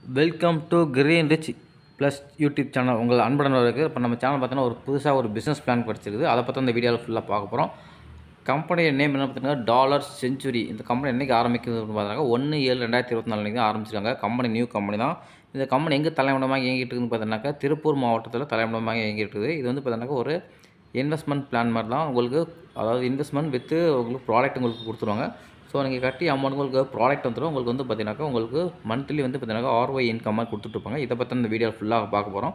Welcome to green rich plus YouTube channel. உங்கள் அன்புடன் இருக்குது. இப்போ நம்ம சேனல் பார்த்தீங்கன்னா ஒரு புதுசாக ஒரு பிஸ்னஸ் பிளான் கிடச்சிருக்குது. அதை பற்றி இந்த வீடியோவில் ஃபுல்லாக பார்க்க போகிறோம். கம்பெனியோட நேம் என்ன பார்த்தீங்கன்னா டாலர் செஞ்சுரி. இந்த கம்பெனி என்றைக்கு ஆரம்பிக்குதுன்னு பார்த்தீங்கன்னா 1/7/2024 ஆரம்பிச்சிருக்காங்க. கம்பெனி நியூ கம்பெனி தான். இந்த கம்பெனி எங்கே தலைமையிடமாக இயங்கிட்டு இருக்குதுன்னு பார்த்தீங்கன்னாக்கா திருப்பூர் மாவட்டத்தில் தலைமையிடமாக இயங்கிட்டு இருக்குது. இது வந்து பார்த்தீங்கன்னா ஒரு இன்வெஸ்ட்மெண்ட் பிளான் மாதிரி தான். உங்களுக்கு அதாவது இன்வெஸ்ட்மெண்ட் வித்து உங்களுக்கு ப்ராடக்ட் உங்களுக்கு கொடுத்துருவாங்க. ஸோ நீங்கள் கட்டி அமௌண்ட் உங்களுக்கு ப்ராடக்ட் வந்துடும். உங்களுக்கு வந்து பார்த்தீங்கன்னாக்கா உங்களுக்கு மந்த்லி வந்து பார்த்தீங்கன்னா ஆர்ஒய் இன்கம்மாக கொடுத்துட்ருப்பாங்க. இதை பற்றி இந்த வீடியோ ஃபுல்லாக பார்க்க போகிறோம்.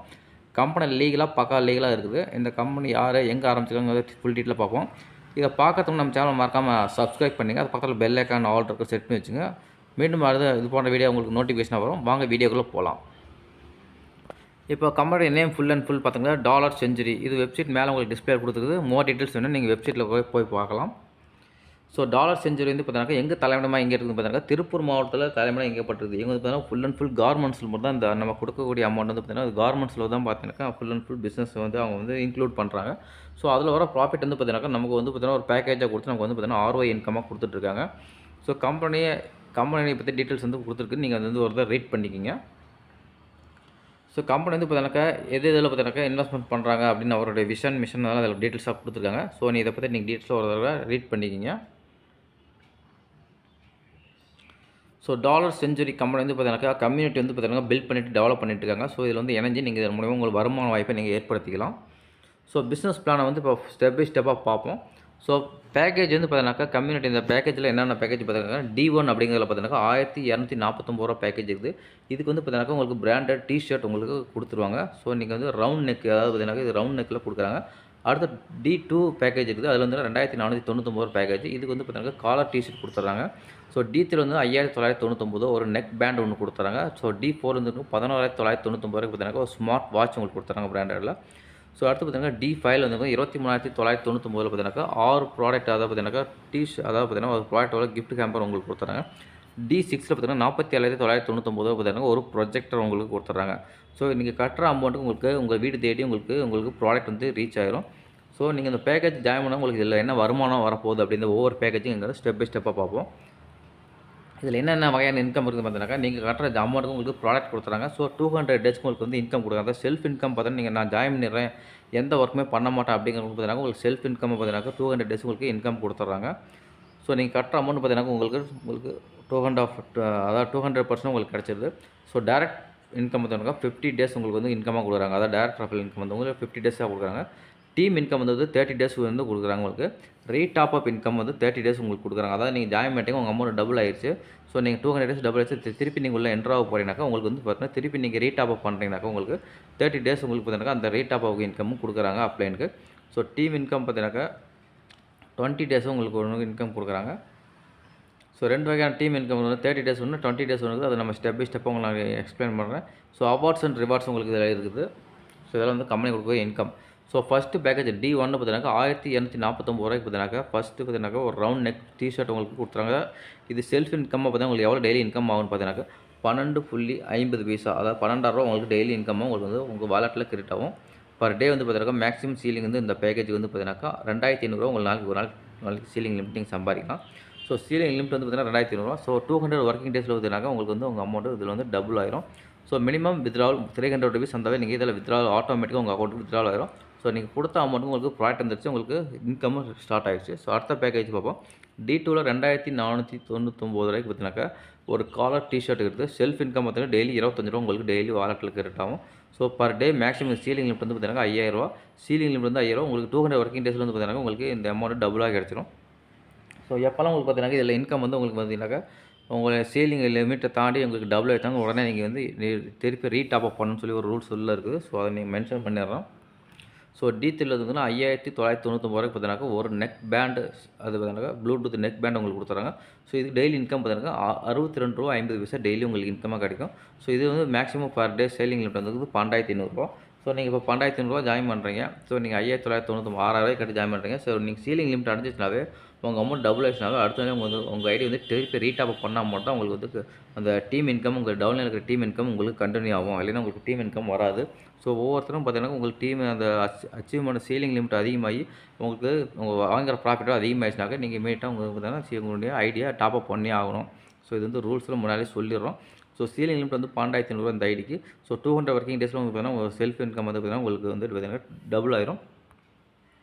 கம்பெனி லீகலாக பக்கா லீகலாக இருக்குது. இந்த கம்பெனி யார் எங்கே ஆரம்பிச்சிருக்காங்க ஃபுல் டீட்டெயிலாக பார்ப்போம். இதை பார்க்கறதுக்கு நம்ம சேனல் மறக்காமல் சப்ஸ்கிரைப் பண்ணிங்க. அது பக்கத்தில் பெல் ஐக்கான் ஆல் இருக்க செட் பண்ணி வச்சுங்க. மீண்டும் அடுத்த இது போன்ற வீடியோ உங்களுக்கு நோட்டிஃபிகேஷனாக வரும். வாங்க வீடியோக்குள்ளே போகலாம். இப்போ company name full and full பார்த்தீங்கன்னா டாலர் செஞ்சுரி. இது வெப்சைட் மேலே உங்களுக்கு டிஸ்பிளே கொடுத்துருக்குது. மோர் டீட்டெயில்ஸ் வேணும் நீங்கள் வெப்சைட்டில் போய் பார்க்கலாம். ஸோ டாலர் செஞ்சுரி வந்து பார்த்தீங்கன்னா எங்கே தலைமையிடமாக எங்கே இருக்குதுன்னு பார்த்தீங்கன்னா திருப்பூர் மாவட்டத்தில் தலைமையிடம் எங்கேப்பட்டிருக்கு. இவங்க வந்து பார்த்தீங்கன்னா ஃபுல் அண்ட் ஃபுல் கார்மெண்ட்ஸில் மட்டும் தான் இந்த நம்ம கொடுக்கக்கூடிய அமௌண்ட் வந்து பார்த்தீங்கன்னா கார்மெண்ட்ஸில் தான் பார்த்தீங்கன்னா ஃபுல் அண்ட் ஃபுல் பிஸ்னஸ் வந்து அவங்க வந்து இன்க்ளூட் பண்ணுறாங்க. ஸோ அதில் வர ப்ராஃபிட் வந்து பார்த்தீங்கன்னா நமக்கு வந்து பார்த்தீங்கன்னா ஒரு பேக்கேஜாக கொடுத்து நமக்கு வந்து பார்த்தீங்கன்னா ஆர்ஒய் இன்கமாக கொடுத்துட்ருக்காங்க. ஸோ கம்பெனியை பற்றி டீட்டெயில்ஸ் வந்து கொடுத்துருக்கு. நீங்கள் அது வந்து ஒரு தடவை ரீட் பண்ணிக்கிங்க. ஸோ கம்பெனி வந்து பார்த்தீங்கன்னாக்கா இதில் பார்த்தீங்கன்னாக்கா இன்வெஸ்ட்மெண்ட் பண்ணுறாங்க அப்படின்னு அவருடைய விஷன் மிஷன் அதெல்லாம் அதில் டீட்டெயில்ஸாக கொடுத்துருக்காங்க. ஸோ நீ இதை பற்றி நீங்கள் டீட்டெயில்ஸாக ஒரு தடவை ரீட் பண்ணிக்கிங்க. ஸோ டாலர் செஞ்சுரி கம்பெனி வந்து பார்த்தீங்கன்னா கம்யூனிட்டி வந்து பார்த்தீங்கன்னா பில்ட் பண்ணிட்டு டெவலப் பண்ணிட்டு இருக்காங்க. ஸோ இதில் வந்து இணைஞ்சு நீங்கள் இதன் மூலமாக உங்களுக்கு வருமான வாய்ப்பை நீங்கள் ஏற்படுத்திக்கலாம். ஸோ பிஸ்னஸ் பிளானை வந்து இப்போ ஸ்டெப் பை ஸ்டெப்பாக பார்ப்போம். ஸோ பேக்கேஜ் வந்து பார்த்தீங்கன்னாக்கா கம்யூனிட்டி இந்த பேக்கேஜில் என்னென்ன பேக்கேஜ் பார்த்தீங்கன்னா D1 அப்படிங்கிறதுல பார்த்தீங்கன்னா 1249 பேக்கேஜ் இருக்குது. இதுக்கு வந்து பார்த்தீங்கன்னா உங்களுக்கு பிராண்டட் டிஷர்ட் உங்களுக்கு கொடுத்துருவாங்க. ஸோ நீங்கள் வந்து ரவுண்ட் நெக் அதாவது பார்த்தீங்கன்னா இது ரவுண்ட் நெக்கில் கொடுக்குறாங்க. அடுத்து D2 பேக்கேஜ் இருக்குது. அதில் வந்து 2499 பேக்கேஜ். இதுக்கு வந்து பார்த்தீங்கன்னா காலர் டிஷர்ட் கொடுத்துட்றாங்க. ஸோ D3 வந்து 5999 ஒரு நெக் பேண்ட் ஒன்று கொடுத்துறாங்க. ஸோ D4 வந்து 11999 வரைக்கும் பார்த்தீங்கன்னா ஒரு ஸ்மார்ட் வாட்ச் உங்களுக்கு கொடுத்துறாங்க பிராண்டடில். ஸோ அடுத்து பார்த்தீங்கன்னா D5 வந்து 23999 பார்த்தீங்கன்னா 6 ப்ராடக்ட் அதாவது பார்த்தீங்கன்னா அதாவது பார்த்தீங்கன்னா ஒரு ப்ராடக்டோட கிஃப்ட் ஹேம்பர் உங்களுக்கு கொடுத்துறாங்க. D6 பார்த்தீங்கன்னா 47,999 பார்த்தீங்கன்னா ஒரு ப்ரொஜெக்டர் உங்களுக்கு கொடுத்துட்றாங்க. ஸோ நீங்கள் கட்டுற அமௌண்ட்டுக்கு உங்களுக்கு உங்கள் வீடு தேடி உங்களுக்கு ப்ராடக்ட் வந்து ரீச் ஆயிரும். ஸோ நீங்கள் இந்த பேக்கேஜ் ஜாயின் பண்ணால் உங்களுக்கு இதில் என்ன வருமானம் வரப்போகுது அப்படின்ற ஒவ்வொரு பேக்கேஜும் எங்கள் ஸ்டெப் பை ஸ்டெப்பாக பார்ப்போம். இதில் என்னென்ன வகையான இன்கம் இருக்குது பார்த்தீங்கன்னா நீங்கள் கட்டுற அமௌண்ட்டுக்கு உங்களுக்கு ப்ராடக்ட் கொடுத்துறாங்க. ஸோ 200 டேஸ்க்கு உங்களுக்கு வந்து இன்கம் கொடுக்குறாங்க. அதாவது செல்ஃப் இன்கம் பார்த்தீங்கன்னா நீங்கள் நான் ஜாயின் பண்ணிடுறேன் எந்த ஒர்க்குமே பண்ண மாட்டேன் அப்படிங்கிறது பார்த்தீங்கன்னா உங்களுக்கு செல்ஃப் இன்கம் பார்த்தீங்கன்னா 200 டேஸ் உங்களுக்கு இன்கம் கொடுத்துட்றாங்க. ஸோ நீங்கள் கட்டுற அமௌண்ட் பார்த்தீங்கன்னா உங்களுக்கு 200% உங்களுக்கு கிடச்சிருது. ஸோ டேரக்ட் இன்கம் பார்த்தீங்கன்னா 50 டேஸ் உங்களுக்கு வந்து இன்கமாக கொடுக்குறாங்க. அதாவது டேரக்ட் ட்ராஃபில் இன்கம் வந்து உங்களுக்கு 50 டேஸாக கொடுக்குறாங்க. டீம் இன்கம் வந்து 30 டேஸ் வந்து கொடுக்குறாங்க. உங்களுக்கு ரீடாப் அப் இன்கம் வந்து 30 டேஸ் உங்களுக்கு கொடுக்குறாங்க. அதாவது நீங்கள் ஜாயின் பண்ணிட்டீங்க உங்கள் அமௌண்ட் டபுள் ஆயிடுச்சு. ஸோ நீங்கள் 200 டேஸ் டபுள் ஆயிடுச்சு திருப்பி நீங்கள் உள்ள என்ட்ராக போகிறீங்கனாக்கா உங்களுக்கு வந்து பார்த்தீங்கன்னா திருப்பி நீங்கள் ரீடாப் அப் பண்ணுறீங்கனாக்கா உங்களுக்கு 30 டேஸ் உங்களுக்கு பார்த்தீங்கன்னா அந்த ரீடாப் அப் இன்கமும் கொடுக்குறாங்க அப்ளைனுக்கு. ஸோ டீம் இன்கம் பார்த்தீங்கன்னாக்கா 20 டேஸும் உங்களுக்கு ஒன்று இன்கம் கொடுக்குறாங்க. ஸோ 2 வகையான டீம் இன்கம் வந்து 30 டேஸ் ஒன்று 20 டேஸ் ஒன்று. அதை நம்ம ஸ்டெப் பை ஸ்டெப்பாக உங்களுக்கு எக்ஸ்பிளைன் பண்ணுறேன். ஸோ அவார்ட்ஸ் அண்ட் ரிவார்ட்ஸ் உங்களுக்கு இதில் இருக்குது. ஸோ இதெல்லாம் வந்து கம்பெனி கொடுக்குற income. So first package D1 பார்த்தீங்கன்னா 1249 பார்த்தீங்கன்னா ஃபஸ்ட்டு பார்த்தீங்கன்னா ஒரு ரவுண்ட் நெக் டிஷர்ட் உங்களுக்கு கொடுத்துறாங்க. இது செல்ஃப் இன்கம்மாக பார்த்தீங்கன்னா உங்களுக்கு எவ்வளோ டெய்லி இன்கம் ஆகும்னு பார்த்தீங்கன்னா 12.50 பைசா அதாவது 12,000 உங்களுக்கு டெய்லி இன்கமாக உங்களுக்கு வந்து உங்கள் வாலெட்டில் கிரெடிட் ஆகும். பர் டே வந்து பார்த்தீங்கன்னா மேக்ஸிமம் சீலிங் வந்து இந்த பேக்கேஜ் வந்து பார்த்தீங்கன்னா 2500 உங்களுக்கு ஒரு நாளைக்கு சீலிங் லிமிட்டிங் சம்பாதிக்கலாம். ஸோ சீலிங் லிமிட் வந்து பார்த்தீங்கன்னா 2500. ஸோ 200 ஒர்க்கிங் டேஸில் பார்த்தீங்கன்னா உங்களுக்கு வந்து உங்கள் அமௌண்ட்டு இதில் வந்து டபுள் ஆயிரும். ஸோ மினிமம் வித்ட்ராவல் 300 ருபீஸ் அந்த நீங்கள் இதில் வித்ட்ராவல் ஆட்டோமேட்டிக்காக உங்கள் அக்கௌண்ட்டுக்கு வித்ட்ராவல் ஆயிரும். ஸோ நீங்கள் கொடுத்த அமௌண்ட்டு உங்களுக்கு ப்ராடக்ட் வந்துருச்சு உங்களுக்கு இன்கமும் ஸ்டார்ட் ஆகிடுச்சு. ஸோ அடுத்த பேக்கேஜ் பார்ப்போம். D2ல் 2499 வரைக்கும் பார்த்தீங்கன்னாக்கா ஒரு காலர் டிஷர்ட் இருக்குது. செல்ஃப் இன்கம் பார்த்தீங்கன்னா டெய்லி 25 உங்களுக்கு டெய்லி வாலெட்டில் கிரெடிட் ஆகும். So per day maximum ceiling limit வந்து பார்த்தீங்கன்னா 5000. சீலிங் லிமிட் வந்து 5000 உங்களுக்கு 200 ஒர்க்கிங் டேஸில் வந்து பார்த்தீங்கன்னா உங்களுக்கு இந்த அமௌண்ட் டபுளாக கிடச்சிரும். ஸோ எப்போல்லாம் உங்களுக்கு பார்த்தீங்கன்னா இதில் இன்கம் வந்து உங்களுக்கு பார்த்தீங்கன்னாக்கா உங்களை சீலிங் லிமிட்டை தாண்டி உங்களுக்கு டபுள் ஆகிட்டாங்க உடனே நீங்கள் வந்து திருப்பி ரீடாப் அப் பண்ணணும்னு சொல்லி ஒரு ரூல்ஸ் உள்ள இருக்குது. ஸோ அதை நீங்கள் மென்ஷன் பண்ணிடுறோம். ஸோ D3 பார்த்தீங்கன்னா 5999 வரைக்கும் பார்த்தீங்கன்னா ஒரு நெக் பேண்டு அது பார்த்தீங்கன்னா ப்ளூடூத் நெக் பேண்ட் உங்களுக்கு கொடுத்துறாங்க. ஸோ இது டெய்லி இன்கம் பார்த்தீங்கன்னா ₹62.50 டெய்லி உங்களுக்கு இன்கமாக கிடைக்கும். ஸோ இது வந்து maximum per day selling limit வந்து 12,500. ஸோ நீங்கள் இப்போ 12,500 ஜாயின் பண்ணுறீங்க. ஸோ நீங்கள் 5999 6000 கட்டி ஜாயின் பண்ணுறீங்க. ஸோ நீங்கள் சீலிங் லிமிட் அடைஞ்சிச்சுனாவே உங்கள் அமௌண்ட் டபுள் ஆயிடுச்சுனாவே அடுத்த உங்கள் ஐடி வந்து திருப்பி ரீடாப் பண்ணால் மட்டும் தான் உங்களுக்கு வந்து அந்த டீம் இன்கம் உங்கள் டவுனில் இருக்கிற டீம் இன்கம் உங்களுக்கு கண்டினியூ ஆகும். இல்லைன்னா உங்களுக்கு டீம் இன்கம் வராது. ஸோ ஒவ்வொருத்தரும் பார்த்தீங்கன்னா உங்களுக்கு டீம் அந்த அச்சீவ்மெண்ட் சீலிங் லிமிட் அதிகமாகி உங்களுக்கு உங்கள் வாங்குகிற ப்ராஃபிட்டும் அதிகமாகிடுச்சுனாக்க நீங்கள் இமீடியட்டாக உங்களுக்கு பார்த்தீங்கன்னா உங்களுடைய ஐடியா டாப் அப் பண்ணி ஆகணும். ஸோ இது வந்து ரூல்ஸில் முன்னாடியே சொல்லிடுறோம். ஸோ சீலிங் லிமிட் வந்து 12,500 இந்த ஐடிக்கு. ஸோ 200 ஒர்க்கிங் டேஸில் வந்து பார்த்தீங்கன்னா உங்கள் செல்ஃப் இன்கம் வந்து பார்த்தீங்கன்னா உங்களுக்கு வந்து பார்த்தீங்கன்னா டபுள் ஆயிரும்.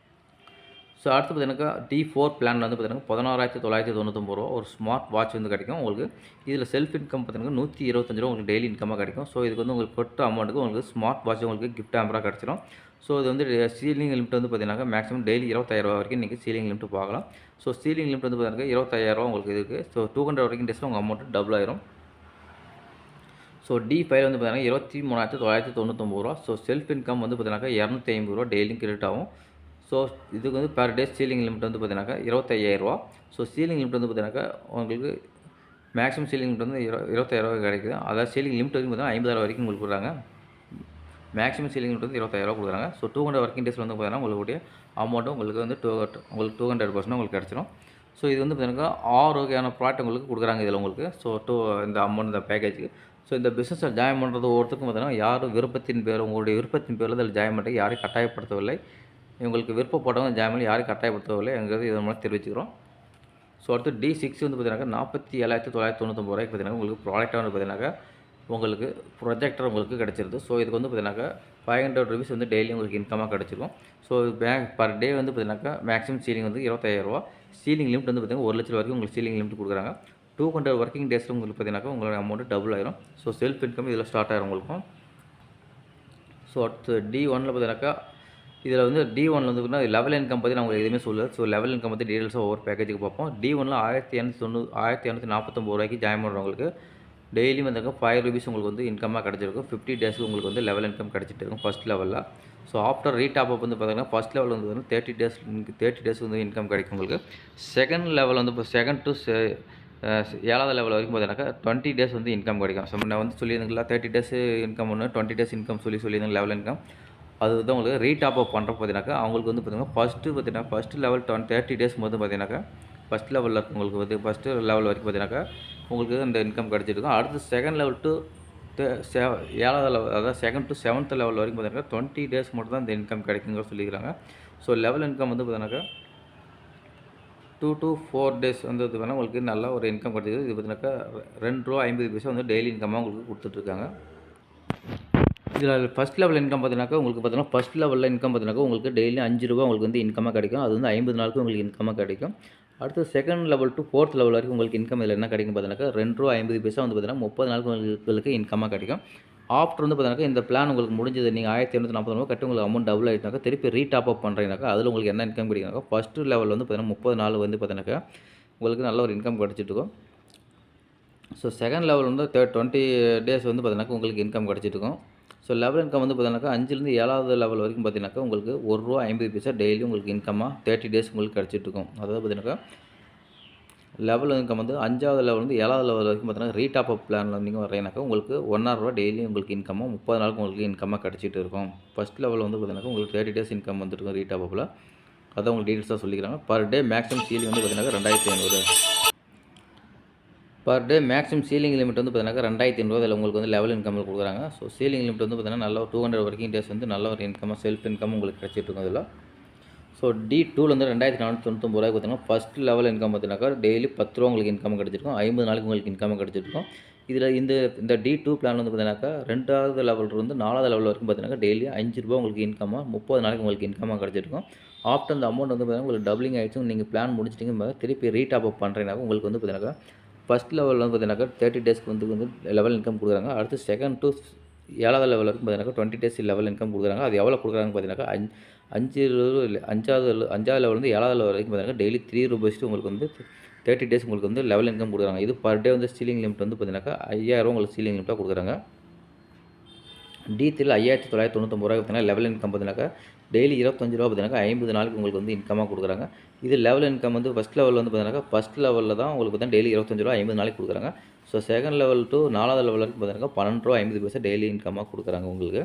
ஸோ அடுத்து பார்த்தீங்கன்னாக்கா D4 பிளானில் வந்து பார்த்தீங்கன்னா 16,999 ரூபா ஒரு ஸ்மார்ட் வாட்ச் வந்து கிடைக்கும் உங்களுக்கு. இதில் செல்ஃப் இன்கம் பார்த்தீங்கன்னா ₹125 உங்களுக்கு டெய்லி இன்கமாக கிடைக்கும். ஸோ இதுக்கு வந்து உங்களுக்கு கொட்ட அமௌண்ட்டுக்கு உங்களுக்கு ஸ்மார்ட் வாட்ச் உங்களுக்கு கிஃப்ட் ஹேம்பராக கிடச்சிரும். ஸோ இது வந்து சீலிங் லிமிட் வந்து பார்த்தீங்கன்னா மேக்ஸிமம் டெய்லி ₹25,000 வரைக்கும் நீங்கள் சீலிங் லிமிட் பார்க்கலாம். ஸோ சீலிங் லிமிட் வந்து பார்த்தீங்கன்னா ₹25,000 உங்களுக்கு இருக்குது. ஸோ 200 வரைக்கும் டேஸில் உங்கள் அமௌண்ட் டபுள் ஆயிரும். ஸோ D5 வந்து பார்த்தீங்கன்னா ₹23,999 ரூபா. ஸோ செல்ஃப் இன்கம் வந்து பார்த்தீங்கன்னா ₹250 டெய்லியும் கிரெடிட் ஆகும். ஸோ இதுக்கு வந்து பெர் டே சீலிங் லிமிட் வந்து பார்த்தீங்கன்னாக்கா ₹25,000. ஸோ சீலிங் லிமிட் வந்து பார்த்தீங்கன்னாக்கா உங்களுக்கு மேக்ஸிமம் சீலிங் லிமிட் வந்து ₹25,000 கிடைக்குது. அதாவது சீலிங் லிமிட் வந்து பார்த்தீங்கன்னா ₹50,000 வரைக்கும் உங்களுக்கு கொடுக்குறாங்க. மேக்ஸிமம் சீலிங் லிமிட் வந்து ₹25,000 கொடுக்குறாங்க. ஸோ 200 ஒர்க்கிங் டேஸில் வந்து பார்த்தீங்கன்னா உங்களுடைய அமௌண்ட்டும் உங்களுக்கு வந்து உங்களுக்கு 200% உங்களுக்கு கிடச்சிரும். ஸோ இது வந்து பார்த்தீங்கன்னா 6 வகையான ப்ராடக்ட் உங்களுக்கு கொடுக்குறாங்க இதில் உங்களுக்கு. ஸோ இந்த அமௌண்ட் இந்த பேக்கேஜுக்கு. ஸோ இந்த பிஸ்னஸில் ஜாயின் பண்ணுறது ஒவ்வொருத்தருக்கும் பார்த்தீங்கன்னா யாரும் விருப்பத்தின் பேர் உங்களுடைய விருப்பத்தின் பேரில் இதில் ஜாயின் பண்ணுறது யாரையும் கட்டாயப்படுத்தவில்லை. உங்களுக்கு விருப்பப்பட்டவங்க ஜாயின் பண்ணி யாரையும் கட்டாயப்படுத்தவில்லை என்கிறது இதன் மூலம் தெரிவிச்சுக்கிறோம். ஸோ அடுத்து D6 வந்து பார்த்தீங்கன்னா ₹47,999 பார்த்தீங்கன்னா உங்களுக்கு ப்ராடக்டாக வந்து பார்த்தீங்கன்னாக்கா உங்களுக்கு ப்ரொஜெக்டர் உங்களுக்கு கிடச்சிருது. ஸோ இதுக்கு வந்து பார்த்தீங்கன்னாக்கா ₹500 வந்து டெய்லி உங்களுக்கு இன்கமாக கிடச்சிருக்கும். ஸோ பர் டே வந்து பார்த்தீங்கன்னாக்கா மேக்ஸிமம் சீலிங் வந்து ₹25,000. சீலிங் லிமிட் வந்து பார்த்தீங்கன்னா 1,00,000 வரைக்கும் உங்களுக்கு சீலிங் லிமிட் கொடுக்குறாங்க. 200 ஒர்க்கிங் டேஸில் உங்களுக்கு பார்த்தீங்கன்னாக்கா உங்களோட அமௌண்ட் டபுள் ஆயிரும். ஸோ செல்ஃப் இன்கம் இதில் ஸ்டார்ட் ஆயிரும் உங்களுக்கும். ஸோ அடுத்து D1 பார்த்தீங்கன்னாக்கா இதில் வந்து D1 வந்து பார்த்தீங்கன்னா லெவல் இன்கம் பற்றி நான் உங்களுக்கு எதுவுமே சொல்லல. ஸோ லெவல் இன்கம் பற்றி டீட்டெயில்ஸாக ஒவ்வொரு பேக்கேஜுக்கு பார்ப்போம். D1 ₹1,249 ஜாயின் பண்ணுறவங்களுக்கு டெய்லி வந்து ₹5 உங்களுக்கு வந்து இன்கமாக கிடச்சிருக்கும். 50 டேஸுக்கு உங்களுக்கு வந்து லெவல் இன்கம் கிடச்சிட்டு இருக்கும் ஃபஸ்ட் லெவலில். ஸோ ஆஃப்டர் ரீடாப் அப் வந்து பார்த்தீங்கன்னா ஃபஸ்ட் லெவல் வந்து பார்த்தீங்கன்னா 30 டேஸ் வந்து இன்கம் கிடைக்கும் உங்களுக்கு. செகண்ட் லெவல் வந்து இப்போ செகண்ட் டு 7வது லெவல் வரைக்கும் பார்த்தீங்கன்னாக்கா 20 டேஸ் வந்து இன்கம் கிடைக்கும். ஸோ நான் வந்து சொல்லியிருந்தீங்களா 30 டேஸ் இன்கம் ஒன்று 20 டேஸ் இன்கம் சொல்லியிருந்தேன் லெவல் இன்கம். அதுதான் உங்களுக்கு ரீடாப் அப் பண்ணுறப்ப பார்த்தீங்கன்னாக்கா அவங்களுக்கு வந்து பார்த்தீங்கன்னா ஃபஸ்ட்டு லெவல் 30 டேஸ் வந்து பார்த்தீங்கன்னாக்கா ஃபஸ்ட் லெவலில் உங்களுக்கு வந்து ஃபஸ்ட்டு லெவல் வரைக்கும் பார்த்தீங்கன்னாக்கா உங்களுக்கு அந்த இன்கம் கிடச்சிருக்கும். அடுத்து செகண்ட் லெவல் டு 7வது லெவல் அதாவது செகண்ட் டு 7th லெவல் வரைக்கும் பார்த்தீங்கன்னா 20 டேஸ் மட்டும் தான் இந்த இன்கம் கிடைக்குங்க சொல்லிக்கிறாங்க. ஸோ லெவல் இன்கம் வந்து பார்த்தீங்கன்னாக்கா 2 to 4 டேஸ் வந்து பார்த்தீங்கன்னா உங்களுக்கு நல்ல ஒரு இன்கம் கிடச்சிது. இது பார்த்தீங்கன்னாக்கா ₹2.50 வந்து டெய்லி இன்கமாக உங்களுக்கு கொடுத்துட்ருக்காங்க. இதில் ஃபஸ்ட் லெவல் இன்கம் பார்த்தீங்கன்னாக்கா உங்களுக்கு பார்த்தீங்கன்னா ஃபஸ்ட் லெவலில் இன்கம் பார்த்தீங்கன்னாக்கா உங்களுக்கு டெய்லி ₹5 உங்களுக்கு வந்து இன்கமாக கிடைக்கும். அது வந்து 50 நாளுக்கு உங்களுக்கு இன்கமாக கிடைக்கும். அடுத்து second level to 4th level வரைக்கும் உங்களுக்கு இன்கம் இதில் என்ன கிடைக்கும் பார்த்தீங்கன்னாக்கா ₹2.50 வந்து பார்த்தீங்கன்னா 30 நாளுக்கு உங்களுக்கு இன்கமாக கிடைக்கும். ஆஃப்டர் வந்து பார்த்தீங்கன்னா இந்த பிளான் உங்களுக்கு முடிஞ்சது நீங்கள் ₹1,240 கட்டி உங்களுக்கு அமௌண்ட் டபுள் ஆகிட்டாக்கா திருப்பி ரீடாப் அப் பண்ணுறீங்கனாக்கா அதில் உங்களுக்கு என்ன இன்கம் கிடைக்குனாக்கா ஃபஸ்ட்டு லெவல் வந்து பார்த்தீங்கன்னா 30 நாள் வந்து பார்த்தீங்கன்னாக்கா உங்களுக்கு நல்ல ஒரு இன்கம் கிடச்சிட்ருக்கும். ஸோ செகண்ட் லெவல் வந்து 20 டேஸ் வந்து பார்த்தீங்கன்னாக்கா உங்களுக்கு இன்கம் கிடச்சிட்ருக்கும். ஸோ லெவல் இன்கம் வந்து பார்த்தீங்கன்னாக்கா 5லேருந்து 7வது லெவல் வரைக்கும் பார்த்தீங்கன்னாக்கா உங்களுக்கு ₹1.50 டெய்லி உங்களுக்கு இன்கமாக 30 டேஸ் உங்களுக்கு கிடச்சிட்ருக்கும். அதாவது பார்த்தீங்கன்னாக்கா லெவல் இன்கம் வந்து 5வது லெவல்லேருந்து 7வது லெவல் வரைக்கும் பார்த்தீங்கன்னா ரீடாப் அப் பிளானில் நீங்கள் வரீங்கனாக்கா உங்களுக்கு ₹1,000 டெய்லி உங்களுக்கு இன்கமாக 30 நாளுக்கு உங்களுக்கு இன்கமாக கிடச்சிட்டு இருக்கும். ஃபஸ்ட் லெவல் வந்து பார்த்தீங்கன்னாக்கா உங்களுக்கு 30 டேஸ் இன்கம் வந்துருக்கும் ரீடாப் அப்பில். அதான் உங்களுக்கு டீட்டெயில்ஸாக சொல்லிக்கிறாங்க. பர் டே மேக்ஸிமம் சீலிங் வந்து பார்த்தீங்கன்னா ₹2,500. Per day maximum ceiling limit வந்து பார்த்தீங்கன்னா ₹2,500 அதில் உங்களுக்கு வந்து லெவல் இன்கமில் கொடுக்குறாங்க. ஸோ சீலிங் லிமிட் வந்து பார்த்தீங்கன்னா நல்ல 200 ஒர்க்கிங் டேஸ் வந்து நல்ல ஒரு இன்கமாக செல்ஃப் இன்கம் உங்களுக்கு கிடச்சிட்ருக்கும் இதில். ஸோ D2 வந்து ₹2,499 பார்த்தீங்கன்னா ஃபஸ்ட் லெவல் இன்கம் பார்த்தீங்கன்னாக்கா டெய்லி ₹10 உங்களுக்கு இன்கம் கிடச்சிருக்கும். 50 நாளுக்கு உங்களுக்கு இன்கம் கிடச்சிருக்கும். இதில் இந்த D2 பிளான் வந்து பார்த்தீங்கன்னாக்கா 2வது லெவல் இருந்து 4வது லெவல் வரைக்கும் பார்த்தீங்கன்னா டெய்லி ₹5 உங்களுக்கு இன்கமாக 30 நாளைக்கு உங்களுக்கு இன்கமாக கிடச்சிருக்கும். ஆஃப்டர் அந்த அமௌண்ட் வந்து பார்த்தீங்கன்னா உங்களுக்கு டபுளிங் ஆகிடுச்சு. நீங்கள் பிளான் முடிச்சிட்டிங்க திருப்பி ரீடாப் அப் பண்ணுறீங்கனாக்கா உங்களுக்கு வந்து பார்த்தீங்கன்னாக்கா ஃபஸ்ட் லெவலில் வந்து பார்த்தீங்கன்னாக்கா 30 டேஸ்க்கு வந்து லெவல் இன்கம் கொடுக்குறாங்க. அடுத்து செகண்ட் டு 7வது லெவல் வரைக்கும் பார்த்தீங்கன்னா 20 டேஸ் லெவல் இன்கம் கொடுக்குறாங்க. அது எவ்வளோ கொடுக்குறாங்கன்னு பார்த்தீங்கன்னாக்கா 5வது லெவலேருந்து 7வது லெவல் வரைக்கும் பார்த்தீங்கன்னா டெய்லி ₹3 உங்களுக்கு வந்து 30 டேஸ் உங்களுக்கு வந்து லெவல் இன்கம் கொடுக்குறாங்க. இது பர் டே வந்து சீலிங் லிமிட் வந்து பார்த்தீங்கன்னாக்கா ₹5,000 உங்களுக்கு சீலிங் லிமிட்டாக கொடுக்குறாங்க. D3 ₹5,999 பார்த்தீங்கன்னா லெவல் இன்கம் பார்த்தீங்கன்னாக்கா டெய்லி ₹25 பார்த்தீங்கன்னா 50 நாளுக்கு உங்களுக்கு வந்து இன்கமாக கொடுக்குறாங்க. இது லெவல் இன்கம் வந்து ஃபஸ்ட் லெவல் வந்து பார்த்தீங்கன்னா ஃபஸ்ட் லெவலில் தான் உங்களுக்கு வந்து டெய்லி ₹25 50 நாளைக்கு கொடுக்குறாங்க. ஸோ செகண்ட் லெவல் டு 4வது லெவல் வரைக்கும் பார்த்தீங்கன்னா ₹12.50 டெய்லி இன்கமாக கொடுக்குறாங்க உங்களுக்கு.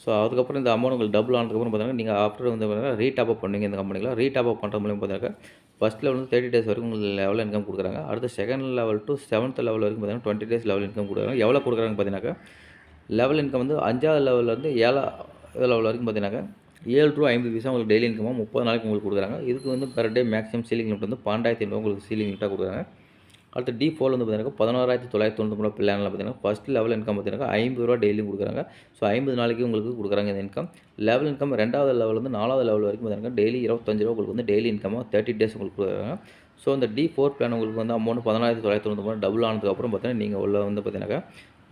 ஸோ அதுக்கப்புறம் இந்த அமௌண்ட் உங்களுக்கு டபுள் ஆனதுக்கப்புறம் பார்த்தீங்கன்னா நீங்கள் ஆஃப்டர் வந்து பார்த்தீங்கன்னா ரீடாப் அப் பண்ணுவீங்க இந்த கம்பெனியில். ரீடாப் அப் பண்ணுற மூலியம் பார்த்தீங்கன்னா ஃபஸ்ட் லெவல் வந்து 30 டேஸ் வரைக்கும் உங்களுக்கு லெவல் இன்கம் கொடுக்குறாங்க. அடுத்து second level to 7th level வரைக்கும் பார்த்தீங்கன்னா 20 டேஸ் லெவல் இன்கம் கொடுக்குறாங்க. எவ்வளோ கொடுக்குறாங்க பார்த்தீங்கன்னாக்கா லெவல் இன்கம் வந்து 5வது லெவல்லேருந்து 7வது லெவல் வரைக்கும் பார்த்தீங்கன்னாக்கா ₹7.50 உங்களுக்கு டெய்லி இன்கமாக 30 நாளைக்கு உங்களுக்கு கொடுக்குறாங்க. இதுக்கு வந்து per day maximum ceiling limit வந்து 12,500 உங்களுக்கு சீலிங் லிமிட்டாக கொடுக்குறாங்க. அடுத்து D4 வந்து பார்த்தீங்கன்னா 11,993 பிளானில் பார்த்தீங்கன்னா ஃபஸ்ட் லெவல் இன்கம் பார்த்தீங்கன்னா ₹50 டெய்லியும் கொடுக்குறாங்க. ஸோ 50 நாளைக்கு உங்களுக்கு கொடுக்குறாங்க இந்த இன்கம். லெவல் இன்கம் 2வது லெவல் வந்து 4வது லெவல் வரைக்கும் பார்த்தீங்கன்னா டெய்லி ₹25 உங்களுக்கு வந்து டெய்லி இன்கமாக 30 டேஸ் உங்களுக்கு கொடுக்குறாங்க. ஸோ இந்த D4 பிளான் உங்களுக்கு வந்து அமௌண்ட் 14,993 டபுள் ஆனதுக்கப்புறம் பார்த்தீங்கன்னா நீங்கள் உள்ள வந்து பார்த்தீங்கன்னா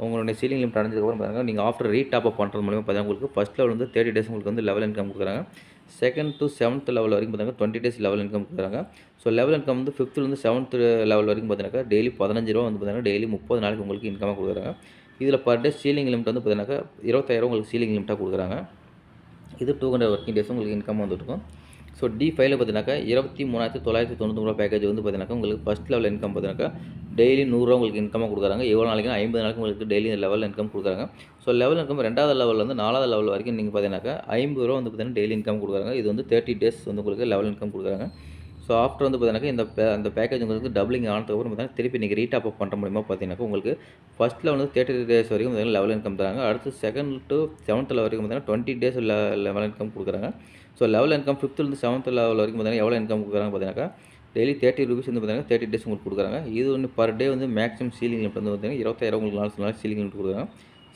உங்களுடைய சீலிங் லிமிட் அடைஞ்சதுக்கப்புறம் பார்த்தீங்கன்னா நீங்கள் ஆஃப்டர் ரீடாப் அப் பண்ணுறது மூலிமா பார்த்தீங்கன்னா உங்களுக்கு ஃபஸ்ட் லெவல் வந்து 30 டேஸ் உங்களுக்கு வந்து லெவல் இன்கம் கொடுக்குறாங்க. செகண்ட் டு 7th லெவல் வரைக்கும் பார்த்தீங்கன்னா 20 டேஸ் லெவல் இன்கம் கொடுக்குறாங்க. ஸோ லெவல் இன்கம் வந்து 5th 7th லெவல் வரைக்கும் பார்த்தீங்கன்னா டெய்லி ₹15 வந்து பார்த்தீங்கன்னா டெய்லி 30 நாளைக்கு உங்களுக்கு இன்கமாக கொடுக்குறாங்க. இதில் பர் டே சீலிங் லிமிட் வந்து பார்த்தீங்கன்னா 25,000 உங்களுக்கு சீலிங் லிமிட்டாக கொடுக்குறாங்க. இது 200 ஒர்க்கிங் டேஸ் உங்களுக்கு இன்கம் வந்துருக்கும். ஸோ D5ல பார்த்தீங்கன்னாக்கா 23,993 பேக்கேஜ் வந்து பார்த்தீங்கன்னாக்கா உங்களுக்கு ஃபஸ்ட் லெவல் இன்கம் பார்த்தீங்கன்னாக்கா டெய்லி ₹100 உங்களுக்கு இன்கமாக கொடுக்குறாங்க. எவ்வளோ நாளைக்குன்னா 50 நாளைக்கு உங்களுக்கு டெய்லி லெவல் இன்கம் கொடுக்குறாங்க. ஸோ லெவல் இன்கம் 2வது லெவல்லேருந்து 4வது லெவல் வரைக்கும் நீங்கள் பார்த்தீங்கன்னாக்கா ₹50 வந்து பார்த்தீங்கன்னா டெய்லி இன்கம் கொடுக்குறாங்க. இது வந்து 30 டேஸ் வந்து உங்களுக்கு லெவல் இன்கம் கொடுக்குறாங்க. ஸோ ஆஃப்டர் வந்து பார்த்தீங்கன்னாக்கா அந்த பேக்கேஜ் உங்களுக்கு டபுளிங் ஆனதுக்கப்புறம் பார்த்தீங்கன்னா திருப்பி நீங்கள் ரீடாப் அப் பண்ணுற மூலிமா பார்த்தீங்கன்னாக்கா உங்களுக்கு ஃபஸ்ட் லெவல் வந்து 30 டேஸ் வரைக்கும் பார்த்தீங்கன்னா லெவல் இன்கம் தராங்க. அடுத்து 2nd to 7th லெவல் வரைக்கும் பார்த்தீங்கன்னா 20 டேஸ் லெவல் இன்கம் கொடுக்குறாங்க. So level income 5th 7th level வரைக்கும் பார்த்தீங்கன்னா எவ்வளோ இன்கம் கொடுக்குறாங்க பார்த்தீங்கன்னாக்கா டெய்லி ₹30 வந்து பார்த்தீங்கன்னா 30 டேஸ் உங்களுக்கு கொடுக்குறாங்க. இது வந்து பர் டே வந்து மேக்ஸிமம் சீலிங் லிமிட் வந்து பார்த்தீங்கன்னா 25,000 உங்களுக்கு நாள் சீலிங் லிமிட் கொடுக்குறாங்க.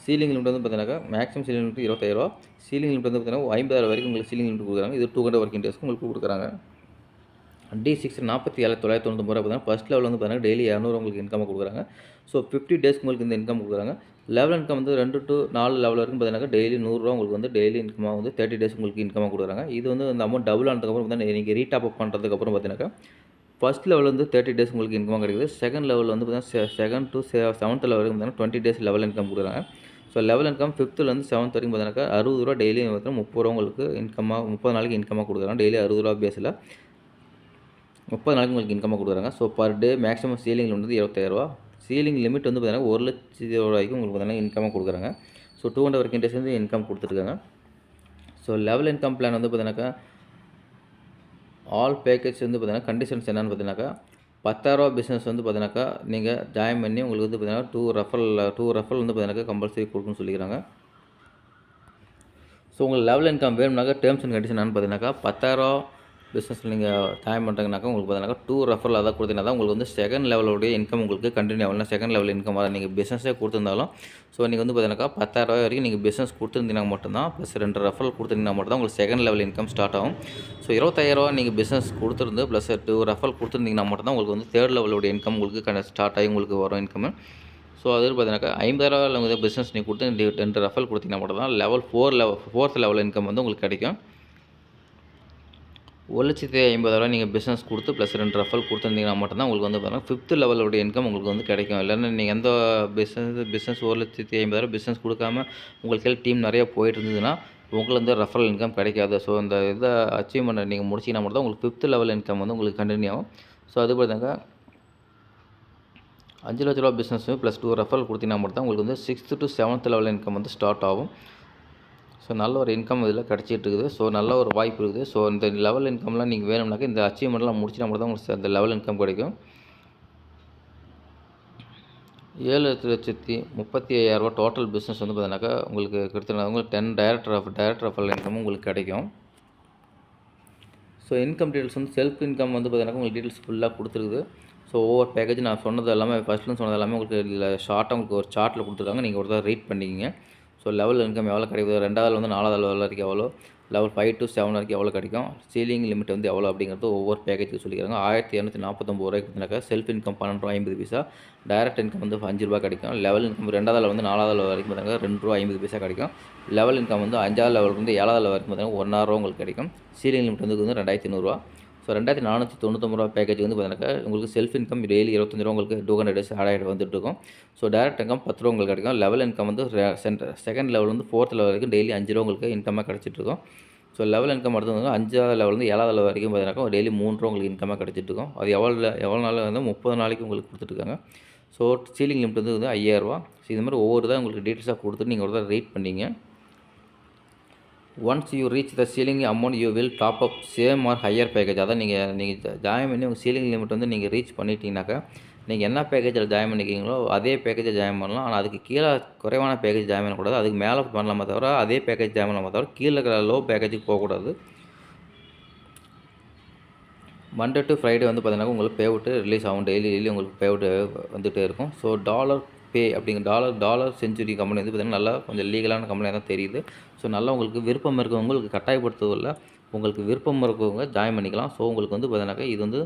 சீலிங் லிமிட் வந்து பார்த்தீங்கன்னாக்கா maximum ceiling limit ₹25,000. Ceiling limit வந்து பார்த்தீங்கன்னா 50,000 வரைக்கும் உங்களுக்கு சீலிங் லிமிட் கொடுக்குறாங்க. இது 200 ஒர்க்கிங் டேஸ்க்கு உங்களுக்கு கொடுக்குறாங்க. D6 47,993 பார்த்தீங்கன்னா ஃபஸ்ட் லெவல் வந்து பார்த்தீங்கன்னா டெய்லி ₹200 உங்களுக்கு இன்கமாக கொடுக்குறாங்க. ஸோ 50 டேஸ்க்கு உங்களுக்கு இந்த இன்கம் கொடுக்குறாங்க. லெவல் இன்கம் வந்து 2 to 4 லெவல் வரைக்கும் பார்த்தீங்கன்னா டெய்லி ₹100 உங்களுக்கு வந்து டெய்லி இன்கமாக வந்து 30 டேஸ் உங்களுக்கு இன்கமாக கொடுக்குறாங்க. இது வந்து இந்த அமௌண்ட் டபுள் ஆனதுக்கப்புறம் பார்த்தீங்கன்னா நீங்கள் ரீடாப் அப் பண்ணுறதுக்கப்புறம் பார்த்தீங்கன்னாக்கா ஃபஸ்ட் லெவல் வந்து 30 டேஸ் உங்களுக்கு இன்கமாக கிடைக்குது. செகண்ட் லெவல் வந்து பார்த்தீங்கன்னா 2nd to 7th லெவல் வரைக்கும் பார்த்தீங்கன்னா 20 டேஸ் லெவல் இன்கம் கொடுக்குறாங்க. So level income 5th 7th வரைக்கும் பார்த்தீங்கன்னா ₹60 டெய்லி பார்த்தீங்கன்னா ₹30 உங்களுக்கு இன்கமாக 30 நாளைக்கு இன்கமாக கொடுக்குறாங்க. டெய்லி ₹60 பேஸில் 30 நாளைக்கு உங்களுக்கு இன்கமாக கொடுக்குறாங்க. So per day maximum ceiling வந்து ₹25,000. சீலிங் லிமிட் வந்து பார்த்தீங்கன்னா ₹1,00,000 வரைக்கும் உங்களுக்கு பார்த்தீங்கன்னா இன்கமாக கொடுக்குறாங்க. ஸோ 200 ஒர்க்கிங் டேஸ் வந்து இன்கம் கொடுத்துருக்காங்க. ஸோ லெவல் இன்கம் பிளான் வந்து பார்த்தீங்கன்னாக்கா ஆல் பேக்கேஜ் வந்து பார்த்தீங்கன்னா கண்டிஷன்ஸ் என்னென்னு பார்த்தீங்கன்னாக்கா ₹10,000 பிஸ்னஸ் வந்து பார்த்தீங்கன்னாக்கா நீங்கள் ஜாயின் பண்ணி உங்களுக்கு வந்து பார்த்தீங்கன்னா 2 ரெஃபரல் வந்து பார்த்தீங்கன்னாக்கா கம்பல்சரி கொடுக்குன்னு சொல்லிக்கிறாங்க. ஸோ உங்களுக்கு லெவல் இன்கம் வேணும்னாக்கா டேர்ம்ஸ் அண்ட் கண்டிஷன் என்னென்னு பார்த்தீங்கன்னாக்கா ₹10,000 பிஸ்னஸில் நீங்கள் ஜாயின் பண்ணுறீங்கனாக்கா உங்களுக்கு பார்த்தீங்கன்னா 2 ரெஃபரல் அதான் கொடுத்தீங்கன்னா தான் உங்களுக்கு வந்து செகண்ட் லெவலுடைய இன்கம் உங்களுக்கு கண்டினியூ ஆகலாம். செகண்ட் லெவல் இன்கம் வர நீங்கள் பிஸ்னஸே கொடுத்துருந்தாலும் ஸோ நீங்கள் வந்து பார்த்தீங்கன்னாக்கா ₹10,000 வரைக்கும் நீங்கள் பிஸ்னஸ் கொடுத்துருந்தீங்கன்னா மட்டும்தான் ப்ளஸ் 2 ரெஃபரல் கொடுத்துருந்தீங்கன்னா மட்டும் தான் உங்களுக்கு செகண்ட் லெவல் இன்கம் ஸ்டார்ட் ஆகும். ஸோ ₹25,000 நீங்கள் பிஸ்னஸ் கொடுத்துருந்து ப்ளஸ் 2 ரெஃபரல் கொடுத்துருந்தீங்கன்னா மட்டும் தான் உங்களுக்கு வந்து தேர்ட் லெவலுடைய இன்கம் உங்களுக்கு ஸ்டார்ட் ஆகி உங்களுக்கு வரும் இன்கம். ஸோ அது பார்த்தீங்கன்னாக்கா ₹50,000 உங்களுக்கு பிஸ்னஸ் நீங்கள் கொடுத்து 2 ரெஃபரல் கொடுத்தீங்கன்னா மட்டும் தான் லெவல் 4th லெவல் இன்கம் வந்து உங்களுக்கு கிடைக்கும். ₹1,50,000 நீங்கள் பிஸ்னஸ் கொடுத்து ப்ளஸ் 2 ரெஃபரல் கொடுத்துருந்தீங்கன்னா மட்டும்தான் உங்களுக்கு வந்து பார்த்தீங்கன்னா 5th லெவலுடைய இன்கம் உங்களுக்கு வந்து கிடைக்கும். இல்லைன்னா நீங்கள் எந்த பிஸ்னஸ் ₹1,50,000 பிஸ்னஸ் கொடுக்காம உங்களுக்கு டீம் நிறைய போயிட்டு இருந்ததுன்னா உங்களுக்கு வந்து ரெஃபரல் இன்கம் கிடைக்காது. ஸோ இந்த இதை அச்சீவ்மெண்ட் நீங்கள் முடிச்சிங்கன்னா மட்டும் தான் உங்களுக்கு 5th லெவல் இன்கம் வந்து உங்களுக்கு கண்டினியூ ஆகும். ஸோ அது பார்த்தீங்கன்னா ₹5,00,000 பிஸ்னஸ் ப்ளஸ் 2 ரெஃபரல் கொடுத்தீங்கன்னா மட்டும் தான் உங்களுக்கு வந்து 6th to 7th level income வந்து ஸ்டார்ட் ஆகும். ஸோ நல்ல ஒரு இன்கம் இதில் கிடச்சிட்டு இருக்குது. ஸோ நல்ல ஒரு வாய்ப்பு இருக்குது. ஸோ இந்த லெவல் இன்கம்லாம் நீங்கள் வேணும்னாக்கா இந்த அச்சீவ்மெண்ட்லாம் முடிச்சினா மட்டும் தான் உங்களுக்கு அந்த லெவல் இன்கம் கிடைக்கும். ₹7,35,000 டோட்டல் பிஸ்னஸ் வந்து பார்த்தீங்கன்னாக்கா உங்களுக்கு கிட்டத்தட்ட உங்களுக்கு 10 டைரக்ட் ரெஃபரல் இன்கமும் உங்களுக்கு கிடைக்கும். ஸோ இன்கம் டீட்டெயில்ஸ் வந்து செல்ஃப் இன்கம் வந்து பார்த்தீங்கன்னா உங்களுக்கு டீட்டெயில்ஸ் ஃபுல்லாக கொடுத்துருக்குது. ஸோ ஒவ்வொரு பேக்கேஜ் நான் சொன்னது எல்லாமே ஃபஸ்ட்லேருந்து சொன்னது எல்லாமே உங்களுக்கு இதில் ஷார்ட்டாக உங்களுக்கு ஒரு சார்ட்டில் கொடுத்துருக்காங்க. நீங்கள் ஒரு தான் ரீட் பண்ணிக்கிங்க. ஸோ லெவல் இன்கம் எவ்வளோ கிடைக்குது, 2வது வந்து 4வது லெவல் வரைக்கும் எவ்வளோ, லெவல் 5 to 7 வரைக்கும் எவ்வளோ கிடைக்கும், சீலிங் லிமிட் வந்து எவ்வளோ அப்படிங்கிறது ஒவ்வொரு பேக்கேஜுக்கு சொல்லிக்கிறாங்க. ₹1,249 பார்த்தீங்கன்னாக்கா செல்ஃப் இன்கம் ₹12.50, டைரக்ட் இன்கம் வந்து ₹5 கிடைக்கும். லெவல் இன்கம் 2வது லெவல் வந்து 4வது லெவல் வரைக்கும் பார்த்தீங்கன்னா ₹2.50 கிடைக்கும். லெவல் இன்கம் வந்து 5வது லெவல் வந்து 7வது லெவல் வரைக்கும் பார்த்தீங்கன்னா ₹1,000 உங்களுக்கு கிடைக்கும். சீலிங் லிமிட் வந்து ₹2,500. ஸோ ₹2,490 பேக்கேஜ் வந்து பார்த்தீங்கன்னாக்கா உங்களுக்கு செல்ஃப் இன்கம் டெய்லி ₹25 உங்களுக்கு 200 டேஸ் ஆட் ஆகிட்டு வந்துட்டு இருக்கும். ஸோ டைரக்ட் இன்கம் ₹10 உங்களுக்கு கிடைக்கும். லெவல் இன்கம் வந்து செகண்ட் லெவல் வந்து 4th லெவல் வரைக்கும் டெய்லி ₹5 உங்களுக்கு இன்கமாக கிடச்சிட்டு இருக்கும். ஸோ லெவல் இன்கம் அடுத்து வந்து 5வது லெவல் வந்து 7வது லெவல் வரைக்கும் பார்த்தீங்கன்னா டெய்லி ₹3 உங்களுக்கு இன்கமாக கிடச்சிட்டு இருக்கும். அது எவ்வளோ நாள் வந்து 30 நாளைக்கு உங்களுக்கு கொடுத்துட்ருக்காங்க. ஸோ சீலிங் லிமிட் வந்து ₹5,000. ஸோ இது மாதிரி ஒவ்வொரு தான் உங்களுக்கு டீட்டெயில்ஸாக கொடுத்துட்டு நீங்கள் ஒரு தான் ரீட் பண்ணிங்க. Once you reach the ceiling amount you will top up same or higher package. அதான் நீங்கள் ஜாயின் பண்ணி உங்கள் சீலிங் லிமிட் வந்து நீங்கள் ரீச் பண்ணிட்டீங்கன்னாக்கா நீங்கள் என்ன பேக்கேஜில் ஜாயின் பண்ணிக்கிறீங்களோ அதே பேக்கேஜை ஜாயின் பண்ணலாம். ஆனால் அதுக்கு கீழே குறைவான பேக்கேஜ் ஜாயின் பண்ணக்கூடாது. அதுக்கு மேலே பண்ணலாமே தவிர அதே பேக்கேஜ் ஜாயின் பண்ணலாமே தவிர கீழே இருக்கிற லோ பேக்கேஜுக்கு போகக்கூடாது. மண்டே டு ஃப்ரைடே வந்து பார்த்தீங்கன்னா உங்களுக்கு பே அவுட்டு ரிலீஸ் ஆகும். டெய்லி உங்களுக்கு பே அவுட்டு வந்துகிட்டே இருக்கும். ஸோ டாலர் பே அப்படிங்கிற டாலர் செஞ்சுரி கம்பெனி வந்து பார்த்தீங்கன்னா நல்லா கொஞ்சம் லீகலான கம்பெனியாக தான் தெரியுது. ஸோ நல்லா உங்களுக்கு விருப்பம் இருக்கவங்க, உங்களுக்கு கட்டாயப்படுத்துவதில்ல, உங்களுக்கு விருப்பம் இருக்கவங்க ஜாயின் பண்ணிக்கலாம். ஸோ உங்களுக்கு வந்து பார்த்தீங்கன்னாக்கா இது வந்து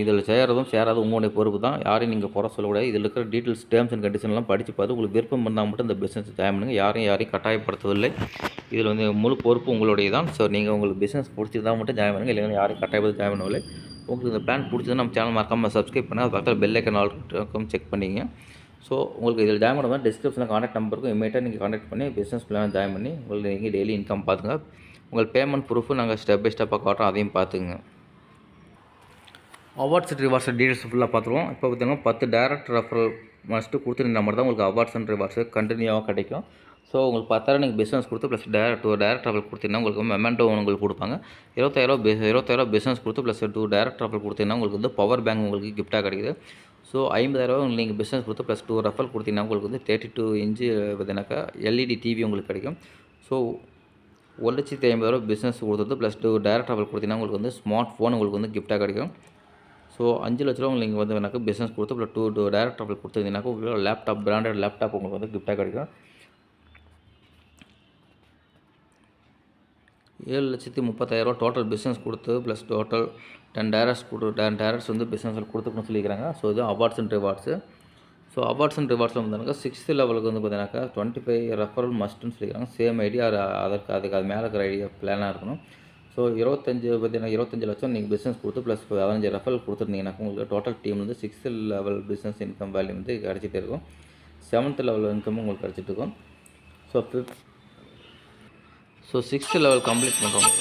இதில் சேராதும் உங்களுடைய பொறுப்பு தான். யாரையும் நீங்கள் குறை சொல்லக்கூடாது. இதில் இருக்கிற டீட்டெயில்ஸ், டேர்ம்ஸ் அண்ட் கண்டிஷன்லாம் படித்து பார்த்து உங்களுக்கு விருப்பம் இருந்தால் மட்டும் இந்த பிஸ்னஸ் ஜாயின் பண்ணுங்கள். யாரையும் கட்டாயப்படுத்தவில்லை. இதில் வந்து முழு பொறுப்பு உங்களுடைய தான். ஸோ நீங்கள் உங்களுக்கு பிஸ்னஸ் பிடிச்சிருந்தா மட்டும் ஜாயின் பண்ணுங்கள். இல்லைன்னா யாரையும் கட்டாயப்படுத்தி ஜாயின் பண்ணவில்லை. உங்களுக்கு இந்த பிளான் பிடிச்சதுன்னா நம்ம சேனல் மறக்காமல் சப்ஸ்கிரைப் பண்ணி அது பக்கத்தில் பெல் ஐக்கன் ஆல் செக் பண்ணிங்க. ஸோ உங்களுக்கு இதில் ஜாயின் பண்ணும்போது டிஸ்கிரிப்ஷனில் கான்டாக்ட் நம்பருக்கும் இமீடியட்டாக நீங்கள் கான்டாக்ட் பண்ணி பிஸ்னஸ் பிளான் ஜாயின் பண்ணி உங்களுக்கு நீங்கள் டெய்லி இன்கம் பார்த்துங்க. உங்கள் பேமெண்ட் ப்ரூஃபு நாங்கள் ஸ்டெப் பை ஸ்டெப்பாக காட்டுறோம், அதையும் பார்த்துங்க. அவார்ட்ஸ் அண்ட் ரிவார்ட்ஸ் டீட்டெயில்ஸ் ஃபுல்லாக பார்த்துருவோம். இப்போ பார்த்தீங்கன்னா 10 டைரக்ட் ரெஃபரல் மஸ்ட்டு கொடுத்துருந்தா மட்டும் தான் உங்களுக்கு அவார்ட்ஸ் அண்ட் ரிவார்ட்ஸ் கண்டினியூவாக கிடைக்கும். ஸோ உங்களுக்கு 10,000 நீங்கள் பிஸ்னஸ் கொடுத்து ப்ளஸ் டைரக்ட் ரெஃபரல் கொடுத்தீங்கன்னா உங்களுக்கு மெமெண்டோ உங்களுக்கு கொடுப்பாங்க. 20,000 பிஸ்னஸ் கொடுத்து ப்ளஸ் 2 டைரக்ட் ரெஃபரல் கொடுத்தீங்கன்னா உங்களுக்கு வந்து பவர் பேங்க் உங்களுக்கு கிஃப்ட்டாக கிடைக்குது. ஸோ 50,000 நீங்கள் பிஸ்னஸ் கொடுத்து ப்ளஸ் 2 ரெஃபரல் கொடுத்தீங்கன்னா உங்களுக்கு வந்து 32 இன்ச்சு பார்த்தீங்கன்னாக்கா எல்இடி டிவி உங்களுக்கு கிடைக்கும். ஸோ 1,50,000 பிஸ்னஸ் கொடுத்தது ப்ளஸ் 2 டைரக்ட் ரெஃபரல் கொடுத்தீங்கன்னா உங்களுக்கு வந்து ஸ்மார்ட் ஃபோன் உங்களுக்கு வந்து கிஃப்ட்டாக கிடைக்கும். ஸோ 5 லட்ச ரூபா நீங்கள் வந்து வேணாக்கா பிஸ்னஸ் கொடுத்து ப்ளஸ் 2 டைரக்ட் ரெஃபரல் கொடுத்தீங்கன்னாக்கா உங்களுக்கு லேப்டாப், பிராண்டட் லேப்டாப் உங்களுக்கு வந்து கிஃப்ட்டாக கிடைக்கும். 7,30,000 டோட்டல் பிஸ்னஸ் கொடுத்து ப்ளஸ் டோட்டல் 10 டைரக்ட்ஸ் வந்து பிஸ்னஸில் கொடுத்துக்கணும்னு சொல்லிக்கிறாங்க. ஸோ இது awards and rewards. So awards and ரிவார்ட்ஸில் வந்தாக்கா 6th லெவலுக்கு வந்து பார்த்தீங்கன்னாக்கா 25 ரெஃபரல் மஸ்ட்டுன்னு சொல்லிக்கிறாங்க. சேம் ஐடியா அதுக்கு அது மேலே இருக்கிற ஐடியா பிளானாக இருக்கணும். ஸோ 25 லட்சம் நீங்கள் பிஸ்னஸ் கொடுத்து ப்ளஸ் 15 ரெஃபரல் கொடுத்துருந்தீங்கன்னாக்கா உங்களுக்கு டோட்டல் டீம் வந்து 6th level business income value வந்து கிடச்சிட்டே இருக்கும். 7th லெவல் இன்கமும் உங்களுக்கு கிடச்சிட்டு இருக்கும். ஸோ 6th லெவல் கம்ப்ளீட் பண்ணுறோம்.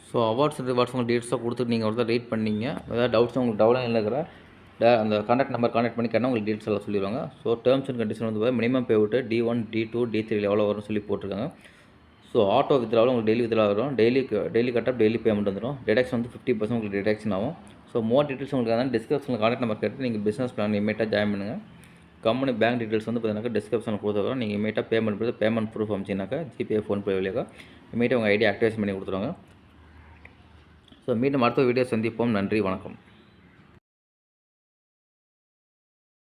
ஸோ அவார்ட்ஸ் அண்ட் ரிவார்ட்ஸ் உங்களுக்கு டீட்டெயில்ஸாக கொடுத்துட்டு நீங்கள் ஒரு தான் ரீட் பண்ணிங்க. ஏதாவது டவுட்ஸ் உங்களுக்கு டவுன்லைனில் இருக்கிற அந்த கான்டாக்ட் நம்பர் கான்டாக்ட் பண்ணி கேட்டால் உங்களுக்கு டீட்டெயில்ஸ் எல்லாம் சொல்லிடுவாங்க. ஸோ டேர்ம்ஸ் அண்ட் கண்டிஷன் வந்து மினிமம் பே அவுட்டு D1, D2, D3 எவ்வளோ வரும்னு சொல்லி போட்டிருக்காங்க. ஸோ ஆட்டோ வித்ராவில் உங்களுக்கு டெய்லி வித்ரா வரும். டெய்லி கட்டப் டெய்லி பேமெண்ட் வந்துடும். டிடக்ஷன் வந்து 50% உங்களுக்கு டிடக்ஷன் ஆகும். ஸோ மோர் டீட்டெயில்ஸ் உங்களுக்கு அதான் டிஸ்கிரிப்ஷனில் கான்டாக்ட் நம்பர் கேட்டு நீங்கள் பிஸ்னஸ் பிளான் இமீடியட்டாக ஜாயின் பண்ணுங்கள். கம்பெனி பேங்க் டீட்டெயில்ஸ் வந்து பார்த்தீங்கன்னா டிஸ்கிரிப்ஷனில் கொடுத்துருக்கோம். நீங்கள் இமீடியட்டாக பேமெண்ட் ப்ரூஃப் அனுப்பிச்சிங்கனாக்கா ஜிபே, ஃபோன்பே வழியாக இமீடியட்டாக உங்கள் ஐடி ஆக்டிவேஷன் பண்ணி கொடுத்துருவாங்க. ஸோ மீண்டும் அடுத்த வீடியோ சந்திப்போம். நன்றி, வணக்கம்.